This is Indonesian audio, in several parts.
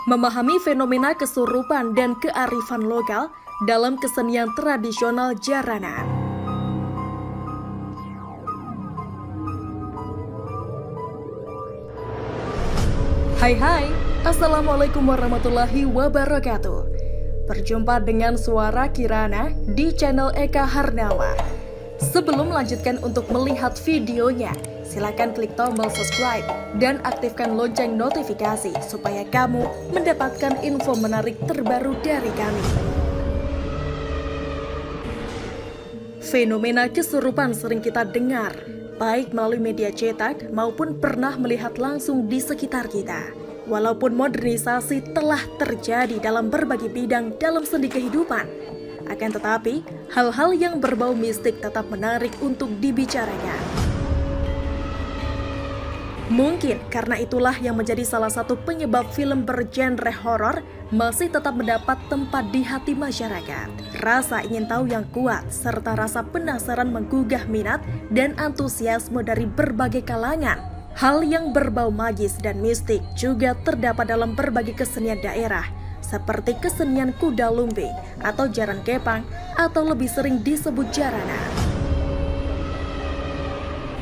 Memahami fenomena kesurupan dan kearifan lokal dalam kesenian tradisional Jaranan. Hai, Assalamualaikum warahmatullahi wabarakatuh. Berjumpa dengan suara Kirana di channel Eka Harnawa. Sebelum melanjutkan untuk melihat videonya, silakan klik tombol subscribe dan aktifkan lonceng notifikasi supaya kamu mendapatkan info menarik terbaru dari kami. Fenomena kesurupan sering kita dengar, baik melalui media cetak maupun pernah melihat langsung di sekitar kita. Walaupun modernisasi telah terjadi dalam berbagai bidang dalam sendi kehidupan, akan tetapi hal-hal yang berbau mistik tetap menarik untuk dibicarakan. Mungkin karena itulah yang menjadi salah satu penyebab film bergenre horor masih tetap mendapat tempat di hati masyarakat. Rasa ingin tahu yang kuat serta rasa penasaran menggugah minat dan antusiasme dari berbagai kalangan. Hal yang berbau magis dan mistik juga terdapat dalam berbagai kesenian daerah, seperti kesenian kuda lumping atau jaran kepang atau lebih sering disebut jaranan.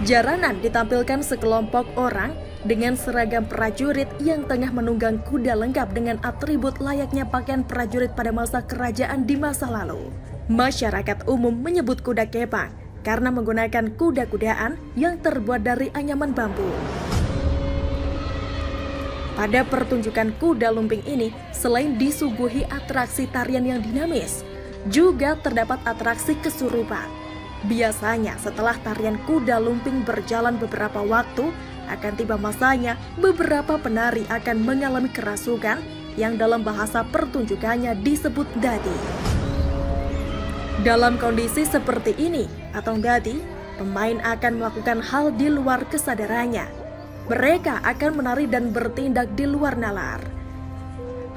Jaranan ditampilkan sekelompok orang dengan seragam prajurit yang tengah menunggang kuda lengkap dengan atribut layaknya pakaian prajurit pada masa kerajaan di masa lalu. Masyarakat umum menyebut kuda kepang karena menggunakan kuda-kudaan yang terbuat dari anyaman bambu. Pada pertunjukan kuda lumping ini, selain disuguhi atraksi tarian yang dinamis, juga terdapat atraksi kesurupan. Biasanya setelah tarian kuda lumping berjalan beberapa waktu, akan tiba masanya beberapa penari akan mengalami kerasukan yang dalam bahasa pertunjukannya disebut dadi. Dalam kondisi seperti ini atau dadi, pemain akan melakukan hal di luar kesadarannya. Mereka akan menari dan bertindak di luar nalar.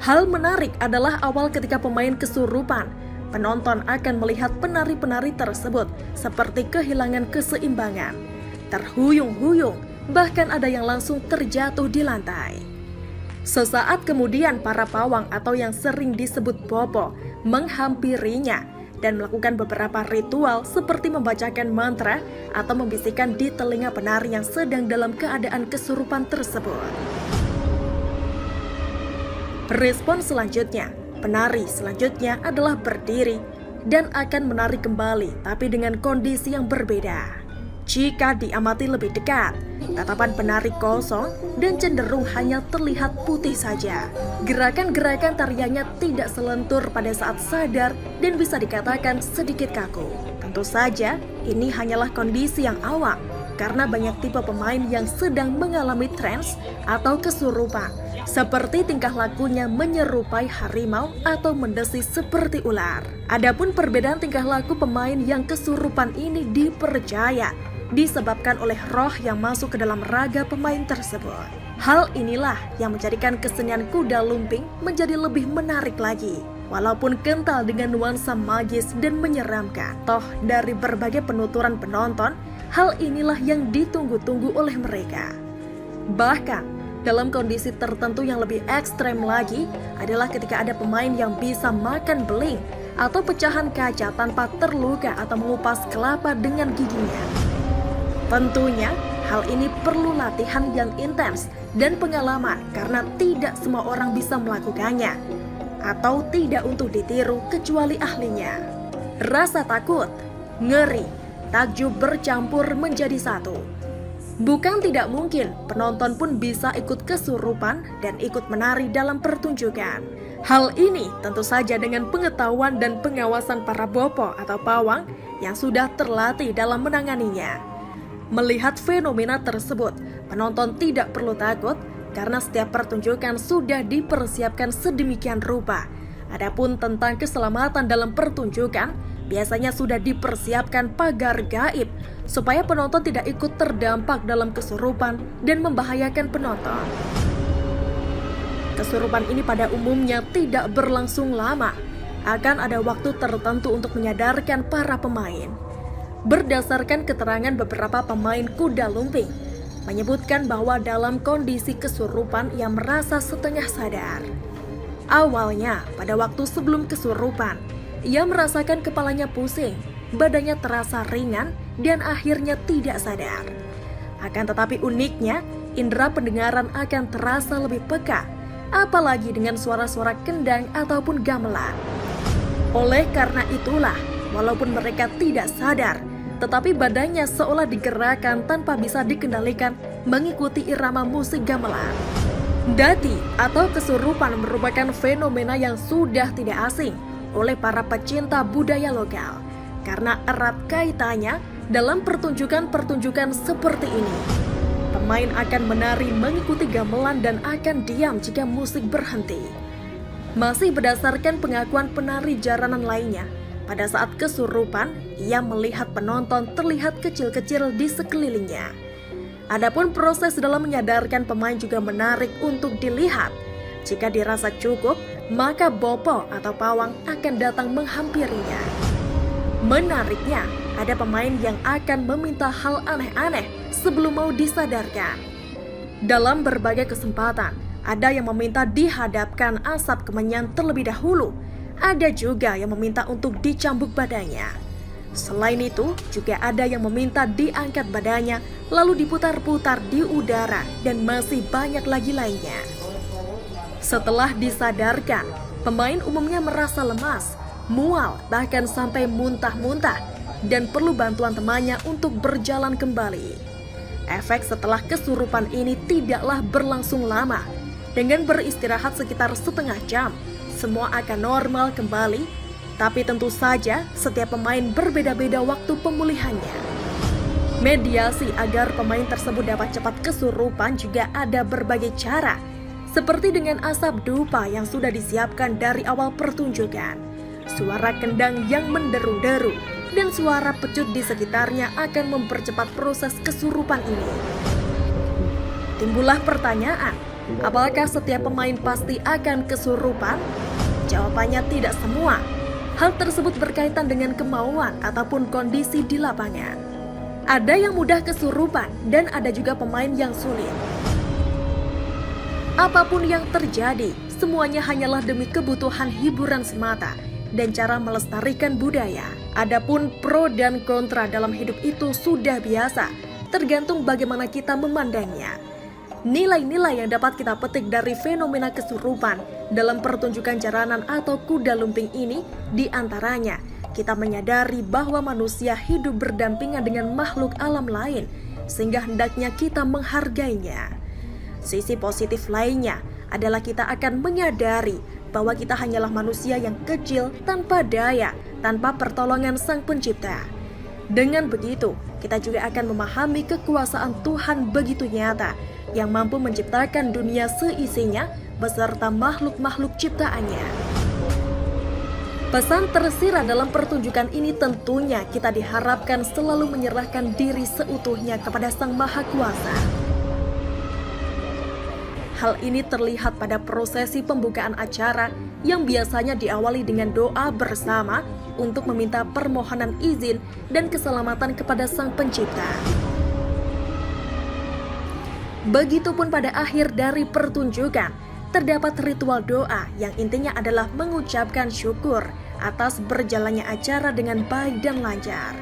Hal menarik adalah awal ketika pemain kesurupan, penonton akan melihat penari-penari tersebut seperti kehilangan keseimbangan, terhuyung-huyung, bahkan ada yang langsung terjatuh di lantai. Sesaat kemudian para pawang atau yang sering disebut bopo menghampirinya dan melakukan beberapa ritual seperti membacakan mantra atau membisikkan di telinga penari yang sedang dalam keadaan kesurupan tersebut. Respon selanjutnya, penari selanjutnya adalah berdiri dan akan menari kembali tapi dengan kondisi yang berbeda. Jika diamati lebih dekat, tatapan penari kosong dan cenderung hanya terlihat putih saja. Gerakan-gerakan tariannya tidak selentur pada saat sadar dan bisa dikatakan sedikit kaku. Tentu saja, ini hanyalah kondisi yang awam karena banyak tipe pemain yang sedang mengalami trans atau kesurupan, seperti tingkah lakunya menyerupai harimau atau mendesis seperti ular. Adapun perbedaan tingkah laku pemain yang kesurupan ini dipercaya disebabkan oleh roh yang masuk ke dalam raga pemain tersebut. Hal inilah yang menjadikan kesenian kuda lumping menjadi lebih menarik lagi. Walaupun kental dengan nuansa magis dan menyeramkan, toh dari berbagai penuturan penonton, hal inilah yang ditunggu-tunggu oleh mereka. Bahkan, dalam kondisi tertentu yang lebih ekstrem lagi adalah ketika ada pemain yang bisa makan beling atau pecahan kaca tanpa terluka atau mengupas kelapa dengan giginya. Tentunya, hal ini perlu latihan yang intens dan pengalaman karena tidak semua orang bisa melakukannya atau tidak untuk ditiru kecuali ahlinya. Rasa takut, ngeri, takjub bercampur menjadi satu. Bukan tidak mungkin penonton pun bisa ikut kesurupan dan ikut menari dalam pertunjukan. Hal ini tentu saja dengan pengetahuan dan pengawasan para bopo atau pawang yang sudah terlatih dalam menanganinya. Melihat fenomena tersebut, penonton tidak perlu takut karena setiap pertunjukan sudah dipersiapkan sedemikian rupa. Adapun tentang keselamatan dalam pertunjukan, biasanya sudah dipersiapkan pagar gaib supaya penonton tidak ikut terdampak dalam kesurupan dan membahayakan penonton. Kesurupan ini pada umumnya tidak berlangsung lama, akan ada waktu tertentu untuk menyadarkan para pemain. Berdasarkan keterangan beberapa pemain kuda lumping, menyebutkan bahwa dalam kondisi kesurupan ia merasa setengah sadar. Awalnya, pada waktu sebelum kesurupan, ia merasakan kepalanya pusing, badannya terasa ringan, dan akhirnya tidak sadar. Akan tetapi uniknya, indera pendengaran akan terasa lebih peka, apalagi dengan suara-suara kendang ataupun gamelan. Oleh karena itulah, walaupun mereka tidak sadar, tetapi badannya seolah digerakkan tanpa bisa dikendalikan mengikuti irama musik gamelan. Dati atau kesurupan merupakan fenomena yang sudah tidak asing oleh para pecinta budaya lokal karena erat kaitannya dalam pertunjukan-pertunjukan seperti ini. Pemain akan menari mengikuti gamelan dan akan diam jika musik berhenti. Masih berdasarkan pengakuan penari jaranan lainnya, pada saat kesurupan, ia melihat penonton terlihat kecil-kecil di sekelilingnya. Adapun proses dalam menyadarkan pemain juga menarik untuk dilihat. Jika dirasa cukup, maka bopo atau pawang akan datang menghampirinya. Menariknya, ada pemain yang akan meminta hal aneh-aneh sebelum mau disadarkan. Dalam berbagai kesempatan, ada yang meminta dihadapkan asap kemenyan terlebih dahulu. Ada juga yang meminta untuk dicambuk badannya. Selain itu, juga ada yang meminta diangkat badannya, lalu diputar-putar di udara, dan masih banyak lagi lainnya. Setelah disadarkan, pemain umumnya merasa lemas, mual, bahkan sampai muntah-muntah, dan perlu bantuan temannya untuk berjalan kembali. Efek setelah kesurupan ini tidaklah berlangsung lama. Dengan beristirahat sekitar setengah jam, semua akan normal kembali. Tapi tentu saja setiap pemain berbeda-beda waktu pemulihannya. Mediasi agar pemain tersebut dapat cepat kesurupan juga ada berbagai cara. Seperti dengan asap dupa yang sudah disiapkan dari awal pertunjukan. Suara kendang yang menderu-deru dan suara pecut di sekitarnya akan mempercepat proses kesurupan ini. Timbullah pertanyaan, apakah setiap pemain pasti akan kesurupan? Jawabannya tidak semua. Hal tersebut berkaitan dengan kemauan ataupun kondisi di lapangan. Ada yang mudah kesurupan dan ada juga pemain yang sulit. Apapun yang terjadi, semuanya hanyalah demi kebutuhan hiburan semata dan cara melestarikan budaya. Adapun pro dan kontra dalam hidup itu sudah biasa, tergantung bagaimana kita memandangnya. Nilai-nilai yang dapat kita petik dari fenomena kesurupan dalam pertunjukan jaranan atau kuda lumping ini diantaranya kita menyadari bahwa manusia hidup berdampingan dengan makhluk alam lain sehingga hendaknya kita menghargainya. Sisi positif lainnya adalah kita akan menyadari bahwa kita hanyalah manusia yang kecil tanpa daya, tanpa pertolongan Sang Pencipta. Dengan begitu, kita juga akan memahami kekuasaan Tuhan begitu nyata yang mampu menciptakan dunia seisinya beserta makhluk-makhluk ciptaannya. Pesan tersirat dalam pertunjukan ini tentunya kita diharapkan selalu menyerahkan diri seutuhnya kepada Sang Maha Kuasa. Hal ini terlihat pada prosesi pembukaan acara yang biasanya diawali dengan doa bersama untuk meminta permohonan izin dan keselamatan kepada Sang Pencipta. Begitupun pada akhir dari pertunjukan, terdapat ritual doa yang intinya adalah mengucapkan syukur atas berjalannya acara dengan baik dan lancar.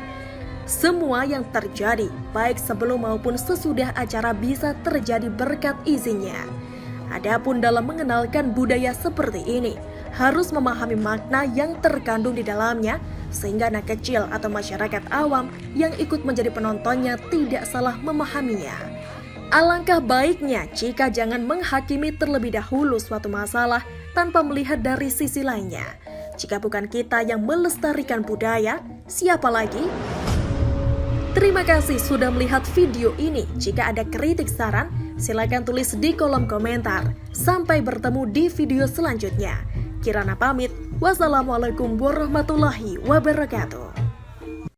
Semua yang terjadi, baik sebelum maupun sesudah acara bisa terjadi berkat izinnya. Adapun dalam mengenalkan budaya seperti ini, harus memahami makna yang terkandung di dalamnya, sehingga anak kecil atau masyarakat awam yang ikut menjadi penontonnya tidak salah memahaminya. Alangkah baiknya jika jangan menghakimi terlebih dahulu suatu masalah tanpa melihat dari sisi lainnya. Jika bukan kita yang melestarikan budaya, siapa lagi? Terima kasih sudah melihat video ini. Jika ada kritik saran, silakan tulis di kolom komentar. Sampai bertemu di video selanjutnya. Kirana pamit. Wassalamualaikum warahmatullahi wabarakatuh.